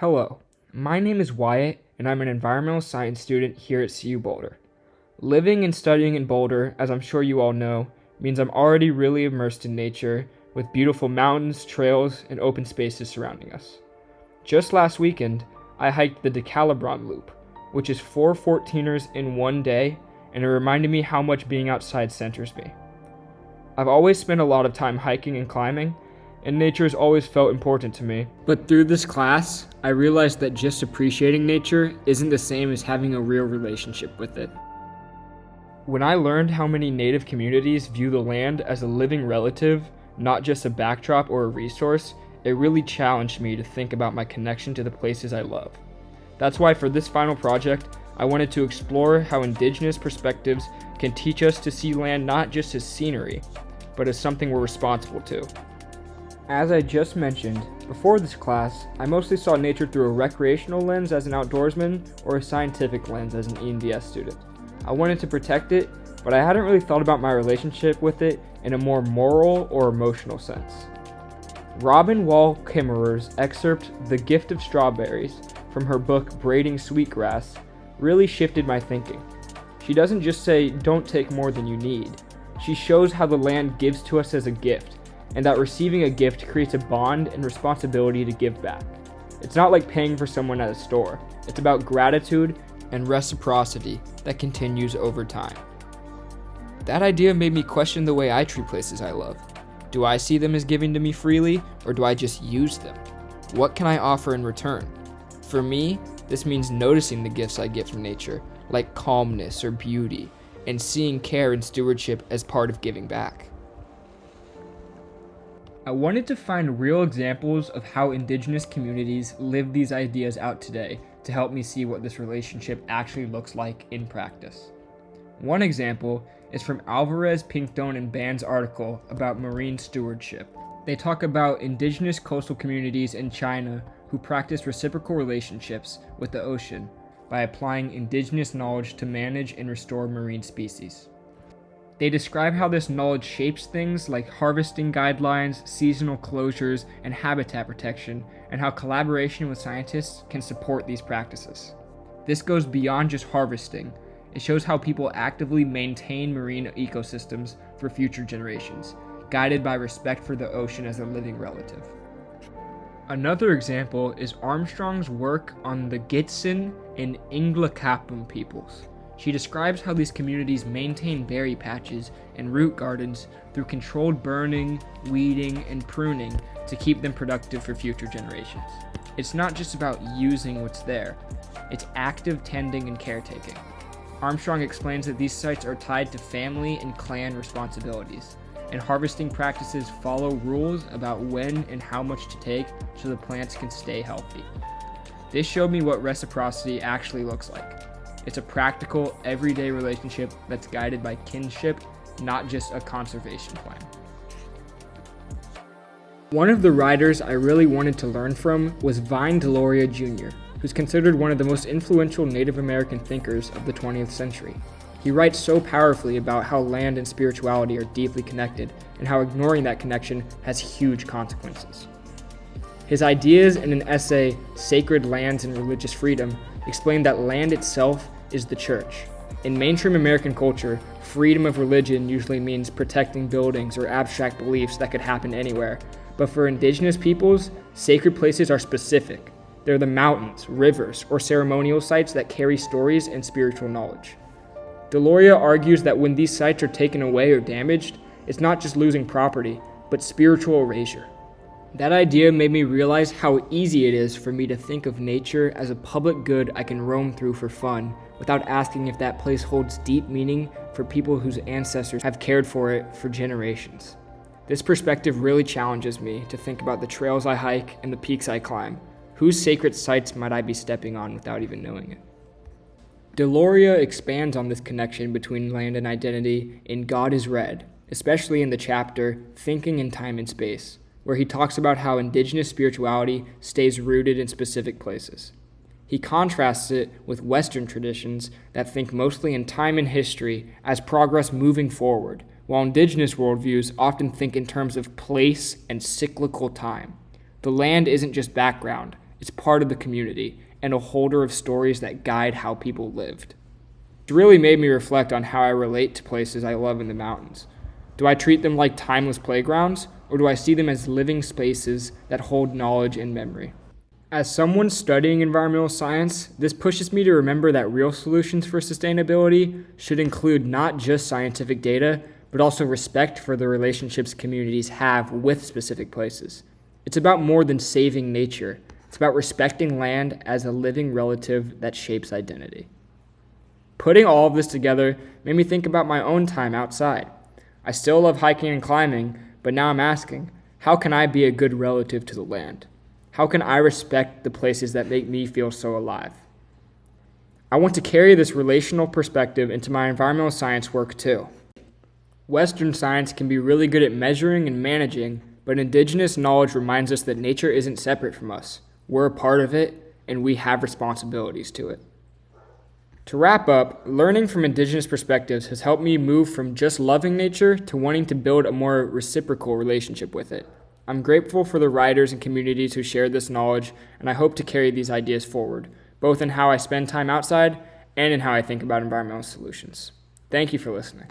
Hello, my name is Wyatt, and I'm an environmental science student here at CU Boulder. Living and studying in Boulder, as I'm sure you all know, means I'm already really immersed in nature, with beautiful mountains, trails, and open spaces surrounding us. Just last weekend, I hiked the Decalibron Loop, which is 4 14ers in one day, and it reminded me how much being outside centers me. I've always spent a lot of time hiking and climbing, and nature has always felt important to me. But through this class, I realized that just appreciating nature isn't the same as having a real relationship with it. When I learned how many native communities view the land as a living relative, not just a backdrop or a resource, it really challenged me to think about my connection to the places I love. That's why for this final project, I wanted to explore how indigenous perspectives can teach us to see land not just as scenery, but as something we're responsible to. As I just mentioned, before this class, I mostly saw nature through a recreational lens as an outdoorsman or a scientific lens as an ENDS student. I wanted to protect it, but I hadn't really thought about my relationship with it in a more moral or emotional sense. Robin Wall Kimmerer's excerpt, The Gift of Strawberries, from her book Braiding Sweetgrass, really shifted my thinking. She doesn't just say, don't take more than you need. She shows how the land gives to us as a gift, and that receiving a gift creates a bond and responsibility to give back. It's not like paying for someone at a store. It's about gratitude and reciprocity that continues over time. That idea made me question the way I treat places I love. Do I see them as giving to me freely, or do I just use them? What can I offer in return? For me, this means noticing the gifts I get from nature, like calmness or beauty, and seeing care and stewardship as part of giving back. I wanted to find real examples of how indigenous communities live these ideas out today to help me see what this relationship actually looks like in practice. One example is from Alvarez, Pinkstone, and Band's article about marine stewardship. They talk about indigenous coastal communities in China who practice reciprocal relationships with the ocean by applying indigenous knowledge to manage and restore marine species. They describe how this knowledge shapes things like harvesting guidelines, seasonal closures, and habitat protection, and how collaboration with scientists can support these practices. This goes beyond just harvesting. It shows how people actively maintain marine ecosystems for future generations, guided by respect for the ocean as a living relative. Another example is Armstrong's work on the Gitxsan and Inglakapam peoples. She describes how these communities maintain berry patches and root gardens through controlled burning, weeding, and pruning to keep them productive for future generations. It's not just about using what's there, it's active tending and caretaking. Armstrong explains that these sites are tied to family and clan responsibilities, and harvesting practices follow rules about when and how much to take so the plants can stay healthy. This showed me what reciprocity actually looks like. It's a practical, everyday relationship that's guided by kinship, not just a conservation plan. One of the writers I really wanted to learn from was Vine Deloria Jr., who's considered one of the most influential Native American thinkers of the 20th century. He writes so powerfully about how land and spirituality are deeply connected, and how ignoring that connection has huge consequences. His ideas in an essay, Sacred Lands and Religious Freedom, explain that land itself is the church. In mainstream American culture, freedom of religion usually means protecting buildings or abstract beliefs that could happen anywhere. But for indigenous peoples, sacred places are specific. They're the mountains, rivers, or ceremonial sites that carry stories and spiritual knowledge. Deloria argues that when these sites are taken away or damaged, it's not just losing property, but spiritual erasure. That idea made me realize how easy it is for me to think of nature as a public good I can roam through for fun, without asking if that place holds deep meaning for people whose ancestors have cared for it for generations. This perspective really challenges me to think about the trails I hike and the peaks I climb. Whose sacred sites might I be stepping on without even knowing it? Deloria expands on this connection between land and identity in God is Red, especially in the chapter Thinking in Time and Space, where he talks about how indigenous spirituality stays rooted in specific places. He contrasts it with Western traditions that think mostly in time and history as progress moving forward, while indigenous worldviews often think in terms of place and cyclical time. The land isn't just background, It's part of the community and a holder of stories that guide how people lived. It really made me reflect on how I relate to places I love in the mountains. Do I treat them like timeless playgrounds, or do I see them as living spaces that hold knowledge and memory? As someone studying environmental science, this pushes me to remember that real solutions for sustainability should include not just scientific data, but also respect for the relationships communities have with specific places. It's about more than saving nature. It's about respecting land as a living relative that shapes identity. Putting all of this together made me think about my own time outside. I still love hiking and climbing, but now I'm asking, how can I be a good relative to the land? How can I respect the places that make me feel so alive? I want to carry this relational perspective into my environmental science work too. Western science can be really good at measuring and managing, but indigenous knowledge reminds us that nature isn't separate from us. We're a part of it, and we have responsibilities to it. To wrap up, learning from indigenous perspectives has helped me move from just loving nature to wanting to build a more reciprocal relationship with it. I'm grateful for the writers and communities who shared this knowledge, and I hope to carry these ideas forward, both in how I spend time outside and in how I think about environmental solutions. Thank you for listening.